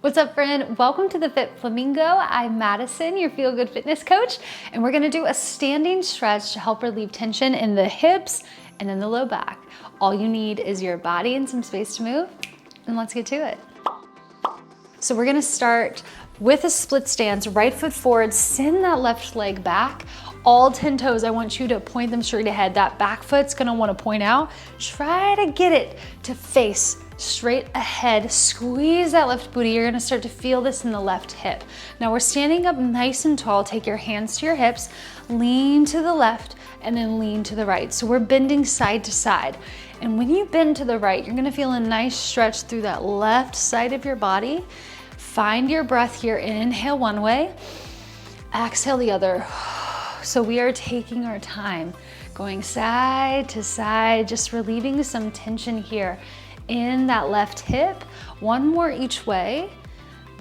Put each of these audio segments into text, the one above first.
What's up, friend? Welcome to the Fit Flamingo. I'm Madison, your feel-good fitness coach, and we're gonna do a standing stretch to help relieve tension in the hips and in the low back. All you need is your body and some space to move, and let's get to it. So we're gonna start with a split stance, right foot forward, send that left leg back. All 10 toes, I want you to point them straight ahead. That back foot's gonna wanna point out. Try to get it to face straight ahead. Squeeze that left booty. You're gonna start to feel this in the left hip. Now we're standing up nice and tall. Take your hands to your hips, lean to the left, and then lean to the right. So we're bending side to side. And when you bend to the right, you're gonna feel a nice stretch through that left side of your body. Find your breath here. Inhale one way, exhale the other. So we are taking our time, going side to side, just relieving some tension here in that left hip. One more each way.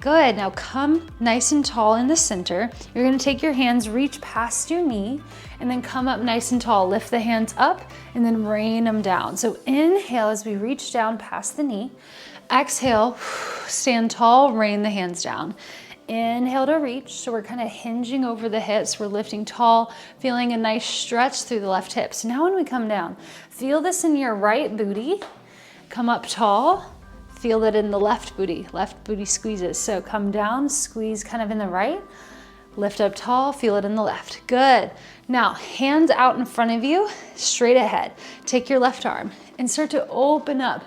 Good, now come nice and tall in the center. You're gonna take your hands, reach past your knee, and then come up nice and tall. Lift the hands up and then rain them down. So inhale as we reach down past the knee. Exhale, stand tall, rain the hands down. Inhale to reach, so we're kind of hinging over the hips. We're lifting tall, feeling a nice stretch through the left hip. So now when we come down, feel this in your right booty. Come up tall, feel that in the left booty squeezes. So come down, squeeze kind of in the right, lift up tall, feel it in the left. Good. Now, hands out in front of you, straight ahead. Take your left arm and start to open up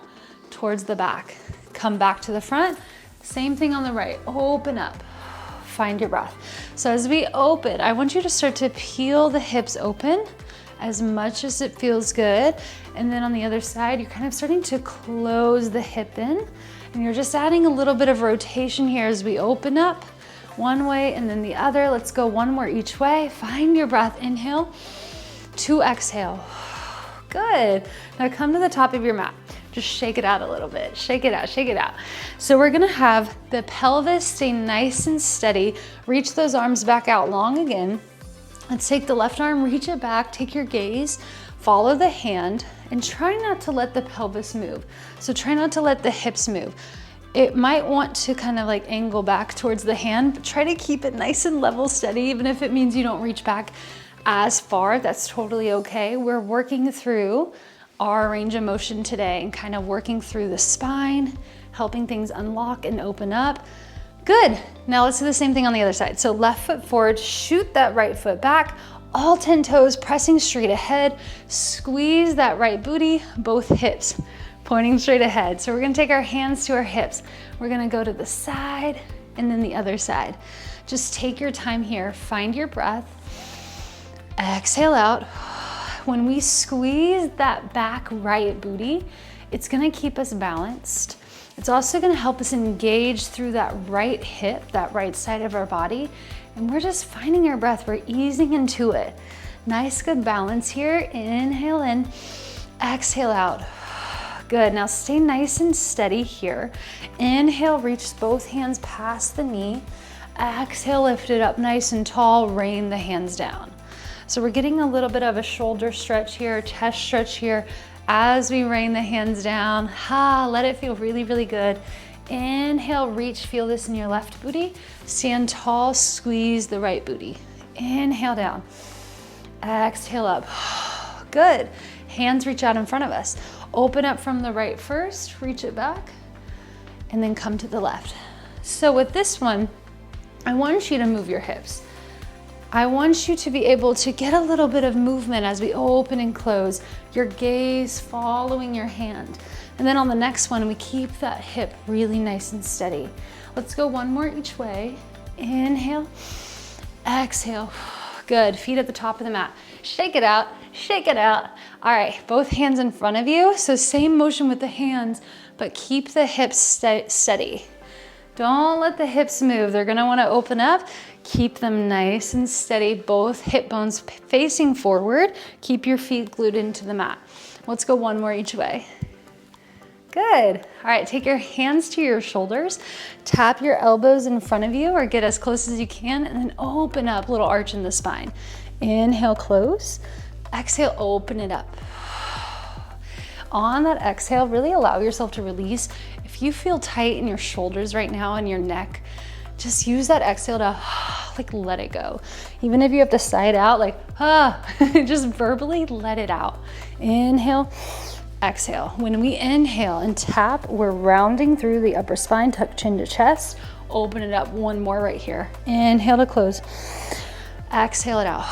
towards the back. Come back to the front, same thing on the right, open up. Find your breath. So as we open, I want you to start to peel the hips open as much as it feels good. And then on the other side, you're kind of starting to close the hip in, and you're just adding a little bit of rotation here as we open up one way and then the other. Let's go one more each way. Find your breath, inhale to exhale. Good. Now come to the top of your mat. Just shake it out a little bit. Shake it out, shake it out. So we're gonna have the pelvis stay nice and steady. Reach those arms back out long again. Let's take the left arm, reach it back, take your gaze, follow the hand, and try not to let the pelvis move. So try not to let the hips move. It might want to kind of like angle back towards the hand, but try to keep it nice and level steady, even if it means you don't reach back as far, that's totally okay. We're working through our range of motion today and kind of working through the spine, helping things unlock and open up. Good, now let's do the same thing on the other side. So left foot forward, shoot that right foot back, all 10 toes pressing straight ahead, squeeze that right booty, both hips pointing straight ahead. So we're gonna take our hands to our hips. We're gonna go to the side and then the other side. Just take your time here, find your breath, exhale out. When we squeeze that back right booty, it's gonna keep us balanced. It's also gonna help us engage through that right hip, that right side of our body. And we're just finding our breath, we're easing into it. Nice, good balance here. Inhale in, exhale out. Good, now stay nice and steady here. Inhale, reach both hands past the knee. Exhale, lift it up nice and tall, rain the hands down. So we're getting a little bit of a shoulder stretch here, chest stretch here as we rain the hands down. Let it feel really, really good. Inhale, reach, feel this in your left booty. Stand tall, squeeze the right booty. Inhale down, exhale up. Good, hands reach out in front of us. Open up from the right first, reach it back, and then come to the left. So with this one, I want you to move your hips. I want you to be able to get a little bit of movement as we open and close, your gaze following your hand. And then on the next one, we keep that hip really nice and steady. Let's go one more each way. Inhale, exhale. Good, feet at the top of the mat. Shake it out, shake it out. All right, both hands in front of you. So same motion with the hands, but keep the hips steady. Don't let the hips move. They're gonna wanna open up. Keep them nice and steady, both hip bones facing forward. Keep your feet glued into the mat. Let's go one more each way. Good. All right, take your hands to your shoulders. Tap your elbows in front of you or get as close as you can, and then open up, little arch in the spine. Inhale, close. Exhale, open it up. On that exhale, really allow yourself to release. If you feel tight in your shoulders right now and your neck, just use that exhale to like let it go. Even if you have to sigh it out, like, just verbally let it out. Inhale, exhale. When we inhale and tap, we're rounding through the upper spine, tuck chin to chest. Open it up, one more right here. Inhale to close. Exhale it out.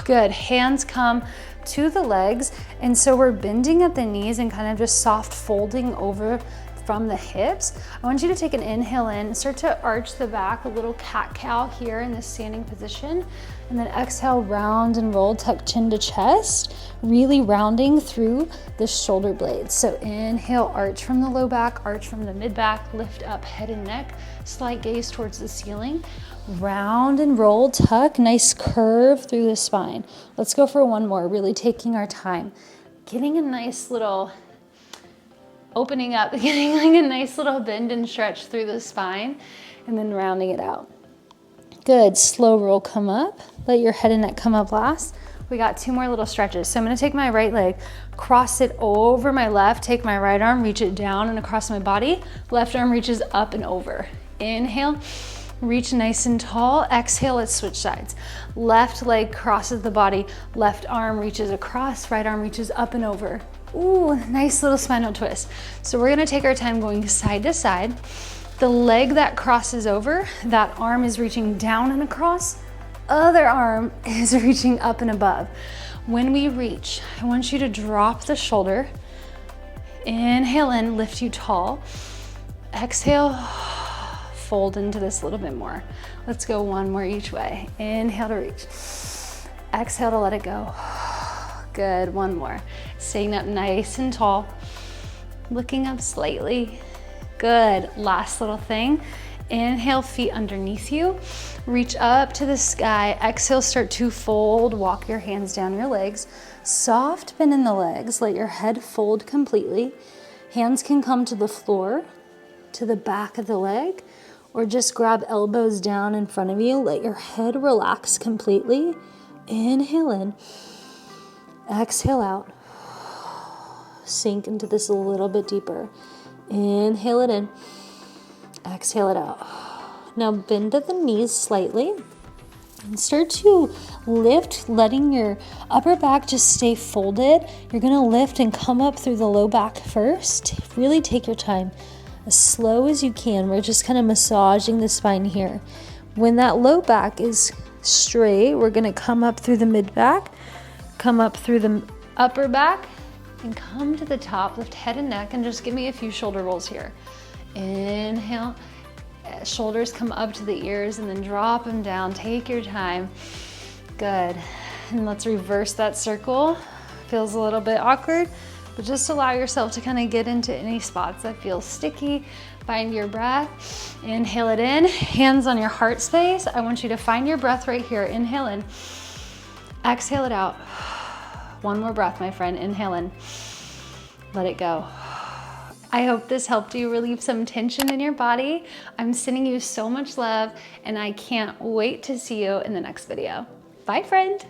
Good. Hands come to the legs. And so we're bending at the knees and kind of just soft folding over from the hips. I want you to take an inhale in, start to arch the back, a little cat-cow here in this standing position. And then exhale, round and roll, tuck chin to chest, really rounding through the shoulder blades. So inhale, arch from the low back, arch from the mid back, lift up head and neck, slight gaze towards the ceiling. Round and roll, tuck, nice curve through the spine. Let's go for one more, really taking our time. Getting a nice little opening up, getting like a nice little bend and stretch through the spine, and then rounding it out. Good, slow roll, come up. Let your head and neck come up last. We got 2 more little stretches. So I'm gonna take my right leg, cross it over my left, take my right arm, reach it down and across my body. Left arm reaches up and over. Inhale, reach nice and tall. Exhale, let's switch sides. Left leg crosses the body, left arm reaches across, right arm reaches up and over. Ooh, nice little spinal twist. So we're gonna take our time going side to side. The leg that crosses over, that arm is reaching down and across, other arm is reaching up and above. When we reach, I want you to drop the shoulder. Inhale in, lift you tall. Exhale, fold into this a little bit more. Let's go one more each way. Inhale to reach. Exhale to let it go. Good, one more. Staying up nice and tall. Looking up slightly. Good, last little thing. Inhale, feet underneath you. Reach up to the sky. Exhale, start to fold. Walk your hands down your legs. Soft bend in the legs. Let your head fold completely. Hands can come to the floor, to the back of the leg, or just grab elbows down in front of you. Let your head relax completely. Inhale in. Exhale out. Sink into this a little bit deeper. Inhale it in. Exhale it out. Now bend at the knees slightly and start to lift, letting your upper back just stay folded. You're gonna lift and come up through the low back first. Really take your time, as slow as you can. We're just kind of massaging the spine here. When that low back is straight, we're gonna come up through the mid back, come up through the upper back, and come to the top, lift head and neck, and just give me a few shoulder rolls here. Inhale, shoulders come up to the ears, and then drop them down. Take your time. Good. And let's reverse that circle. Feels a little bit awkward, but just allow yourself to kind of get into any spots that feel sticky. Find your breath. Inhale it in, hands on your heart space. I want you to find your breath right here. Inhale in, exhale it out. One more breath, my friend. Inhale in, let it go. I hope this helped you relieve some tension in your body. I'm sending you so much love, and I can't wait to see you in the next video. Bye, friend.